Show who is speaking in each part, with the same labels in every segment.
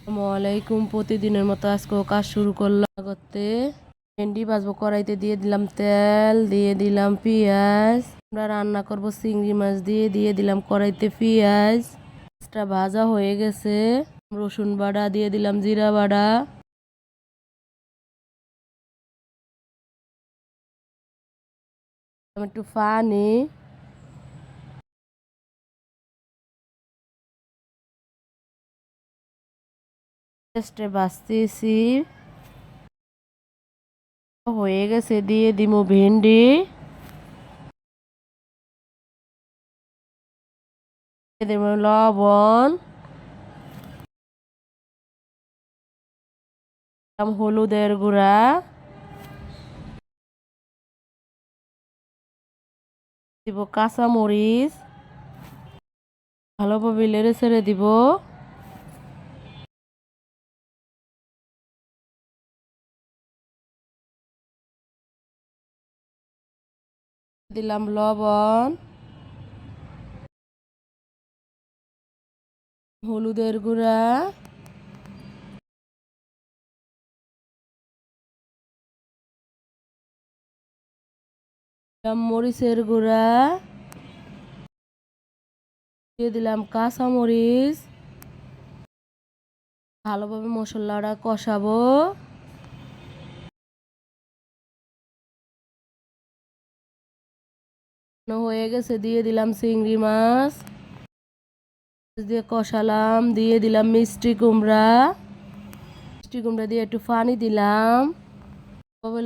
Speaker 1: আসসালামাইকুম। প্রতিদিনের মতো আজকেও কাজ শুরু করলাম করতে। ভেন্ডি ভাজবো, কড়াইতে দিয়ে দিলাম তেল, দিয়ে দিলাম পেঁয়াজ। আমরা রান্না করব চিংড়ি মাছ দিয়ে দিয়ে দিলাম কড়াইতে পেঁয়াজ। মাছটা ভাজা হয়ে গেছে। রসুন বাটা দিয়ে দিলাম, জিরা বাটা, একটু পানি, পেস্টে ভাজতেছি। হয়ে গেছে, দিয়ে দিব ভেন্ডি, দিয়ে দিব লবণ, হলুদের গুঁড়া, দিব কাঁচামরিচ, ভালোভাবে নেড়ে ছেড়ে দিব। দিলাম লবণ, হলুদের গুঁড়া, মরিচের গুঁড়া, দিয়ে দিলাম কাঁচামরিচ। ভালোভাবে মশলাটা কষাবো। হয়ে গেছে, দিয়ে দিলাম চিংড়ি মাছ, দিয়ে কষালাম। দিয়ে দিলাম মিষ্টি কুমড়া, দিয়ে একটু পানি দিলাম।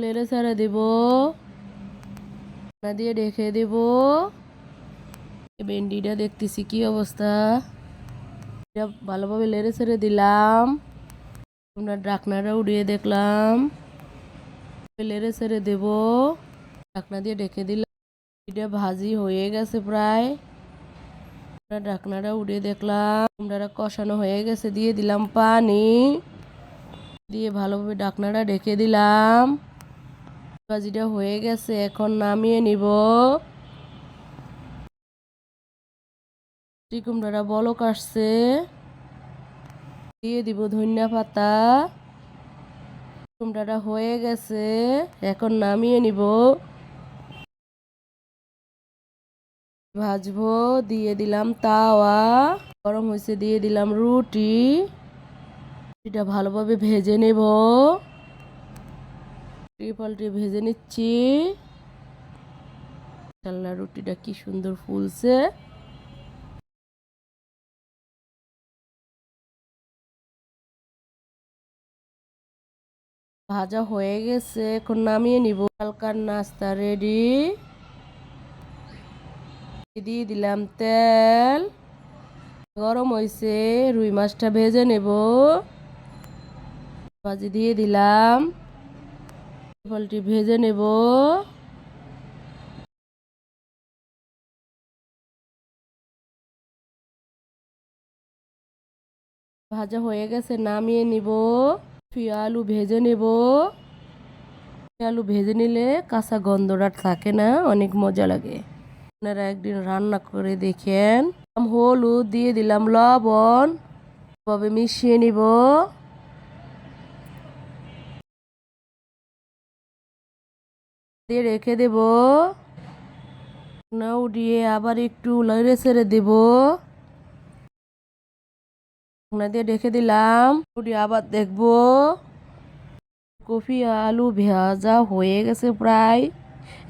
Speaker 1: নেড়ে ছেড়ে দিব, দিয়ে ঢেকে দেব। ভেন্ডিটা দেখতেছি কি অবস্থা। ভালোভাবে নেড়ে ছেড়ে দিলাম। ঢাকনাটা উড়িয়ে দেখলাম, নেড়ে ছেড়ে দেব। ঢাকনা দিয়ে ঢেকে দিলাম। এটা ভাজি হয়ে গেছে প্রায়। ঢাকনাটা উড়িয়ে দেখলাম কুমড়াটা কষানো হয়ে গেছে। দিয়ে দিলাম পানি, দিয়ে ভালোভাবে ঢাকনাটা ঢেকে দিলাম। ভাজিটা হয়ে গেছে, এখন নামিয়ে নিব। কুমড়াটা বলক আসছে, দিয়ে দিব ধনিয়া পাতা। কুমড়াটা হয়ে গেছে, এখন নামিয়ে নিব। ভাজবো, দিয়ে দিলাম তাওয়া গরম হয়েছে, দিয়ে দিলাম রুটি। এটা ভালোভাবে ভেজে নেব। পাল্টে ভেজে নিচ্ছি। চাল্লা রুটিটা কি সুন্দর ফুলছে। ভাজা হয়ে গেছে, এখন নামিয়ে নিব। হালকা নাস্তা রেডি। দিয়ে দিলাম তেল, গরম হয়েছে, রুই মাছটা ভেজে নেব। ভাজি দিয়ে দিলাম, পাল্টি ভেজে নেব। ভাজা হয়ে গেছে, নামিয়ে নিব। আলু ভেজে নেব। আলু ভেজে নিলে কাঁচা গন্ধটা থাকে না, অনেক মজা লাগে। আপনারা একদিন রান্না করে দেখেন। হলুদ দিয়ে দিলাম, লবণ, ভাবে মিশিয়ে নিব। দিয়ে রেখে দেব। না উঠিয়ে আবার একটু নেড়ে ছেড়ে দেব। দিয়ে রেখে দিলাম, উঠিয়ে আবার দেখবো। কফি আলু ভাজা হয়ে গেছে প্রায়,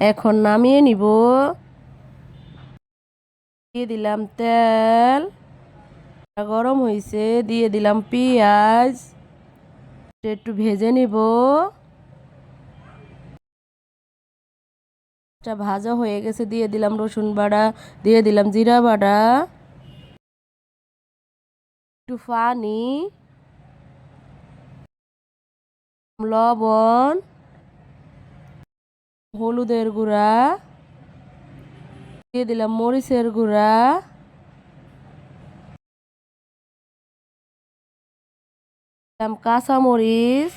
Speaker 1: এখন নামিয়ে নিব। দিয়ে দিলাম তেল, গরম হয়েছে, দিয়ে দিলাম পেঁয়াজ, একটু ভেজে নিব। ভাজা হয়ে গেছে, দিয়ে দিলাম রসুন বাটা, দিয়ে দিলাম জিরা বাটা, একটু পানি, লবণ, হলুদের গুঁড়া, দিয়ে দিলাম মরিচের গুঁড়া, দিলাম কাঁচামরিচ।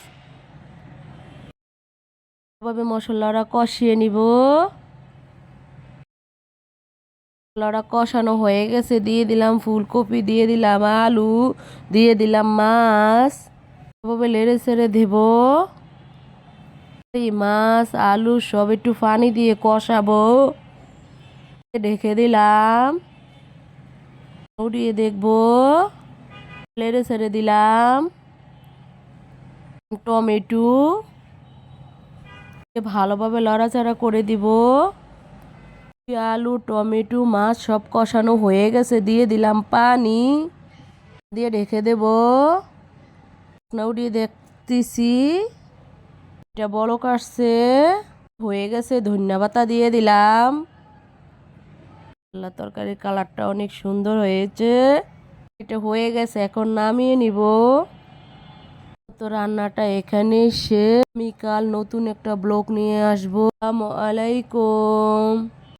Speaker 1: এভাবে মশলাটা কষিয়ে নিব। মশলাটা কষানো হয়ে গেছে, দিয়ে দিলাম ফুলকপি, দিয়ে দিলাম আলু, দিয়ে দিলাম মাছ, এভাবে নেড়ে ছেড়ে দেব। এই মাছ আলু সব একটু পানি দিয়ে কষাবো, ঢেকে দিলাম, উঠিয়ে দেখবো, নেড়ে ছেড়ে দিলাম। টমেটো ভালোভাবে লড়াচাড়া করে দিব। আলু টমেটো মাছ সব কষানো হয়ে গেছে, দিয়ে দিলাম পানি, দিয়ে ঢেকে দেব। উঠিয়ে দেখতেছি এটা বলক আসছে, হয়ে গেছে। ধনিয়া পাতা দিয়ে দিলাম। তরকারির কালারটা অনেক সুন্দর হয়েছে। এটা হয়ে গেছে, এখন নামিয়ে নিব। তো রান্নাটা এখানেই শেষ। আমি কাল নতুন একটা ব্লগ নিয়ে আসবো। আসসালামু আলাইকুম।